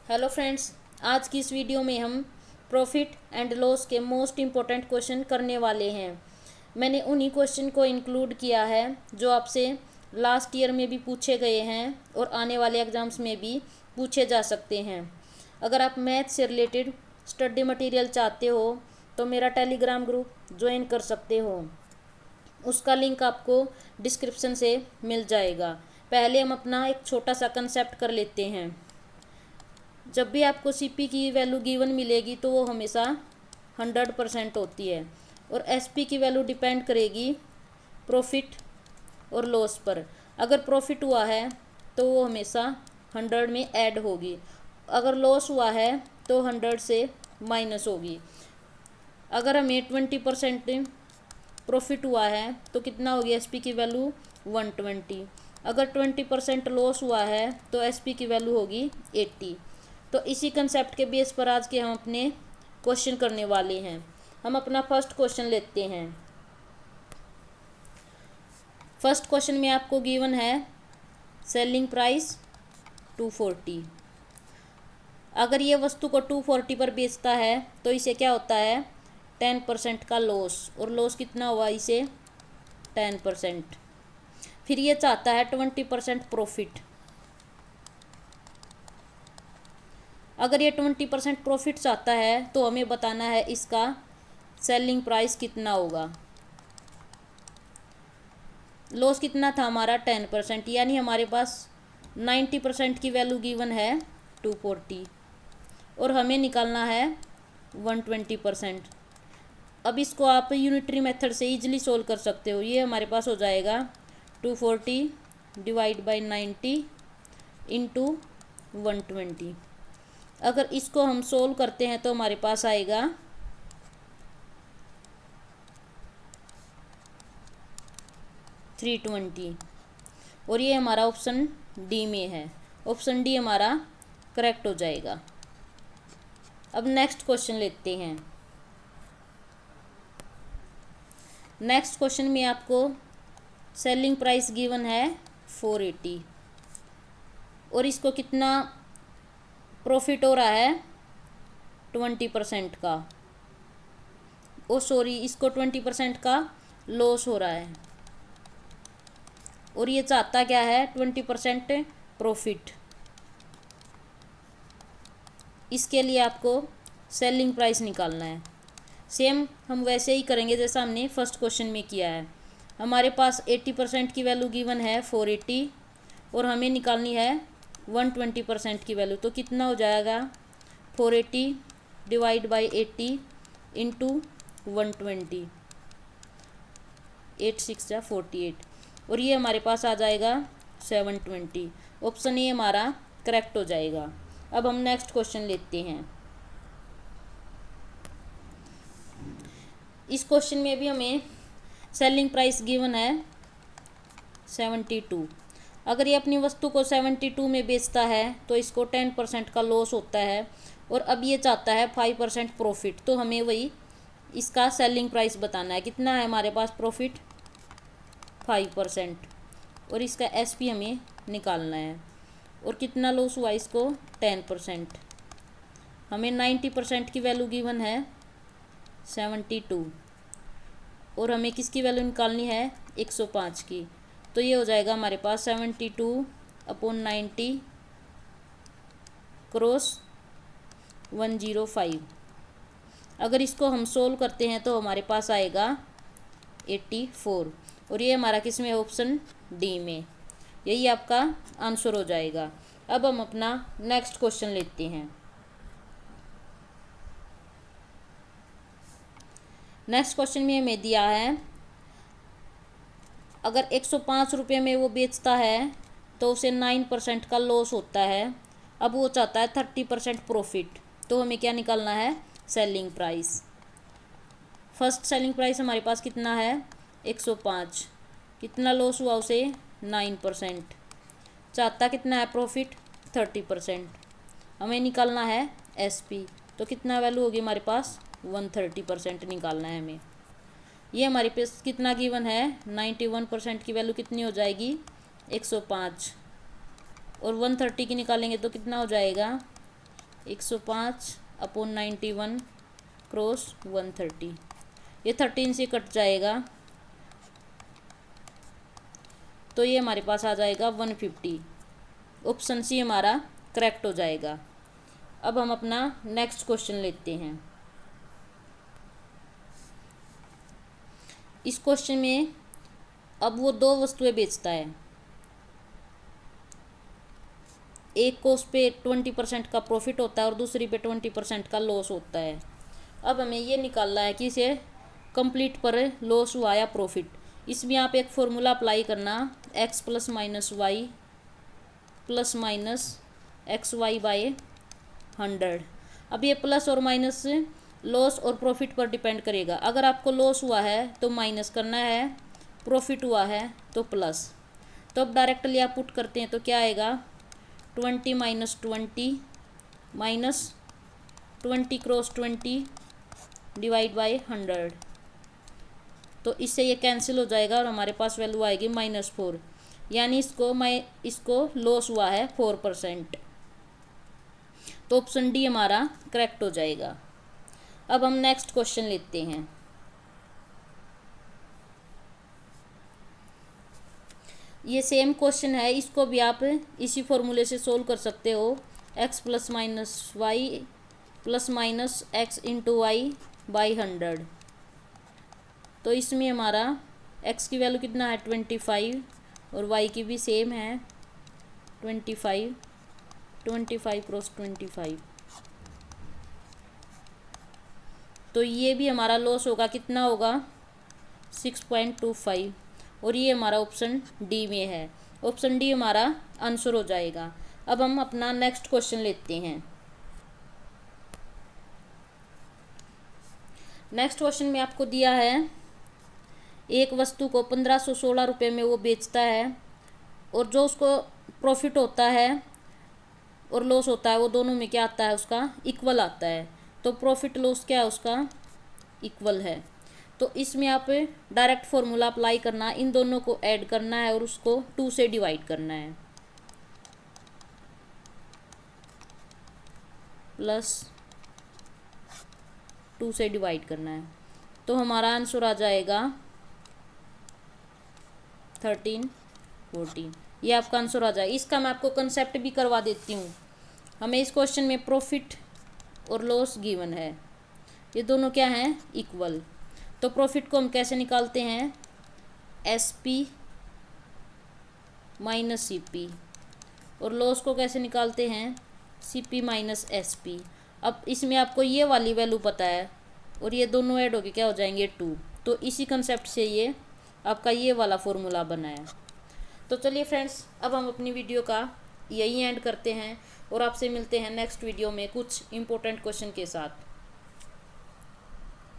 Hello friends, आज की इस वीडियो में हम प्रॉफिट एंड लॉस के मोस्ट इम्पोर्टेंट क्वेश्चन करने वाले हैं। मैंने उन्हीं क्वेश्चन को इंक्लूड किया है जो आपसे लास्ट ईयर में भी पूछे गए हैं और आने वाले एग्ज़ाम्स में भी पूछे जा सकते हैं। अगर आप मैथ से रिलेटेड स्टडी मटेरियल चाहते हो तो मेरा टेलीग्राम ग्रुप ज्वाइन कर सकते हो। उसका लिंक आपको डिस्क्रिप्शन से मिल जाएगा। पहले हम अपना एक छोटा सा कंसेप्ट कर लेते हैं। जब भी आपको सीपी की वैल्यू गिवन मिलेगी तो वो हमेशा 100% होती है और एसपी की वैल्यू डिपेंड करेगी प्रॉफिट और लॉस पर। अगर प्रॉफिट हुआ है तो वो हमेशा 100 में ऐड होगी, अगर लॉस हुआ है तो 100 से माइनस होगी। अगर हमें 20% प्रॉफिट हुआ है तो कितना होगी एसपी की वैल्यू 120। अगर 20% लॉस हुआ है तो एसपी की वैल्यू होगी 80। तो इसी कंसेप्ट के बेस पर आज के हम अपने क्वेश्चन करने वाले हैं। हम अपना फर्स्ट क्वेश्चन लेते हैं। फर्स्ट क्वेश्चन में आपको गिवन है सेलिंग प्राइस 240। अगर ये वस्तु को 240 पर बेचता है तो इसे क्या होता है 10% का लॉस, और लॉस कितना हुआ इसे 10%। फिर ये चाहता है 20% प्रॉफिट। अगर ये 20% प्रॉफिट चाहता है तो हमें बताना है इसका सेलिंग प्राइस कितना होगा। लॉस कितना था हमारा 10%, यानी हमारे पास 90% की वैल्यू गिवन है 240 और हमें निकालना है 120%। अब इसको आप यूनिटरी मेथड से इजीली सोल्व कर सकते हो। ये हमारे पास हो जाएगा 240 डिवाइड बाई 90 इंटू 120। अगर इसको हम सोल्व करते हैं तो हमारे पास आएगा 320 और ये हमारा ऑप्शन डी में है। ऑप्शन डी हमारा करेक्ट हो जाएगा। अब नेक्स्ट क्वेश्चन लेते हैं। नेक्स्ट क्वेश्चन में आपको सेलिंग प्राइस गिवन है 480 और इसको कितना प्रॉफिट हो रहा है 20% का। इसको 20% का लॉस हो रहा है और ये चाहता क्या है 20% प्रॉफिट। इसके लिए आपको सेलिंग प्राइस निकालना है। सेम हम वैसे ही करेंगे जैसा हमने फर्स्ट क्वेश्चन में किया है। हमारे पास 80% की वैल्यू गिवन है 480 और हमें निकालनी है 120% की वैल्यू। तो कितना हो जाएगा 480 डिवाइड बाई 80 इंटू 120, 8 6 जा 48 और ये हमारे पास आ जाएगा 720। ऑप्शन ए हमारा करेक्ट हो जाएगा। अब हम नेक्स्ट क्वेश्चन लेते हैं। इस क्वेश्चन में भी हमें सेलिंग प्राइस गिवन है 72। अगर ये अपनी वस्तु को 72 में बेचता है तो इसको 10% का लॉस होता है और अब ये चाहता है 5% प्रॉफिट। तो हमें वही इसका सेलिंग प्राइस बताना है। कितना है हमारे पास प्रॉफिट 5% और इसका एसपी हमें निकालना है। और कितना लॉस हुआ इसको 10%। हमें 90% की वैल्यू गिवन है 72 और हमें किसकी वैल्यू निकालनी है 105 की। तो ये हो जाएगा हमारे पास 72/90 क्रॉस 105। अगर इसको हम सोल्व करते हैं तो हमारे पास आएगा 84 और ये हमारा किस में ऑप्शन डी में। यही आपका आंसर हो जाएगा। अब हम अपना नेक्स्ट क्वेश्चन लेते हैं। नेक्स्ट क्वेश्चन में हमें दिया है अगर 105 रुपये में वो बेचता है तो उसे 9% का लॉस होता है। अब वो चाहता है 30% प्रॉफिट। तो हमें क्या निकालना है selling price. First selling price हमारे पास कितना है 105। कितना लॉस हुआ उसे 9%। चाहता कितना है प्रॉफिट 30%। हमें निकालना है एसपी। तो कितना वैल्यू होगी हमारे पास 130% निकालना है हमें। ये हमारे पास कितना गिवन है 91% की वैल्यू कितनी हो जाएगी 105 और 130 की निकालेंगे तो कितना हो जाएगा 105/91 क्रॉस 130, ये 13 से कट जाएगा तो ये हमारे पास आ जाएगा 150। ऑप्शन सी हमारा करेक्ट हो जाएगा। अब हम अपना नेक्स्ट क्वेश्चन लेते हैं। इस क्वेश्चन में अब वो दो वस्तुएं बेचता है, एक को उस पे 20% का प्रॉफिट होता है और दूसरी पे 20% का लॉस होता है। अब हमें ये निकालना है कि इसे कंप्लीट पर लॉस हुआ या प्रॉफिट। इसमें आप एक फॉर्मूला अप्लाई करना, x + - y ± xy/100। अब ये प्लस और माइनस लॉस और प्रॉफिट पर डिपेंड करेगा। अगर आपको लॉस हुआ है तो माइनस करना है, प्रॉफिट हुआ है तो प्लस। तो अब डायरेक्टली आप पुट करते हैं तो क्या आएगा, 20 - 20 -20 क्रॉस 20 / 100। तो इससे ये कैंसिल हो जाएगा और हमारे पास वैल्यू आएगी -4, यानी इसको लॉस हुआ है 4%। तो ऑप्शन डी हमारा करेक्ट हो जाएगा। अब हम नेक्स्ट क्वेश्चन लेते हैं। ये सेम क्वेश्चन है, इसको भी आप इसी फॉर्मूले से सोल्व कर सकते हो, x + - y ± x × y/100। तो इसमें हमारा x की वैल्यू कितना है 25 और y की भी सेम है 25 क्रॉस 25। तो ये भी हमारा लॉस होगा, कितना होगा 6.25, और ये हमारा ऑप्शन डी में है। ऑप्शन डी हमारा आंसर हो जाएगा। अब हम अपना नेक्स्ट क्वेश्चन लेते हैं। नेक्स्ट क्वेश्चन में आपको दिया है, एक वस्तु को 1516 रुपये में वो बेचता है और जो उसको प्रॉफिट होता है और लॉस होता है वो दोनों में क्या आता है, उसका इक्वल आता है। तो प्रॉफिट लॉस क्या है, उसका इक्वल है। तो इसमें आप डायरेक्ट फॉर्मूला अप्लाई करना, इन दोनों को ऐड करना है और उसको 2 से डिवाइड करना है, +2 से डिवाइड करना है। तो हमारा आंसर आ जाएगा 13, 14। ये आपका आंसर आ जाएगा। इसका मैं आपको कंसेप्ट भी करवा देती हूँ। हमें इस क्वेश्चन में प्रॉफिट और लॉस गिवन है, ये दोनों क्या हैं, इक्वल। तो प्रॉफिट को हम कैसे निकालते हैं, SP - CP, और लॉस को कैसे निकालते हैं, CP - SP। अब इसमें आपको ये वाली वैल्यू पता है और ये दोनों ऐड होके क्या हो जाएंगे 2। तो इसी कंसेप्ट से ये आपका ये वाला फॉर्मूला बना है। तो चलिए फ्रेंड्स, अब हम अपनी वीडियो का यही एंड करते हैं और आपसे मिलते हैं नेक्स्ट वीडियो में कुछ इम्पोर्टेंट क्वेश्चन के साथ।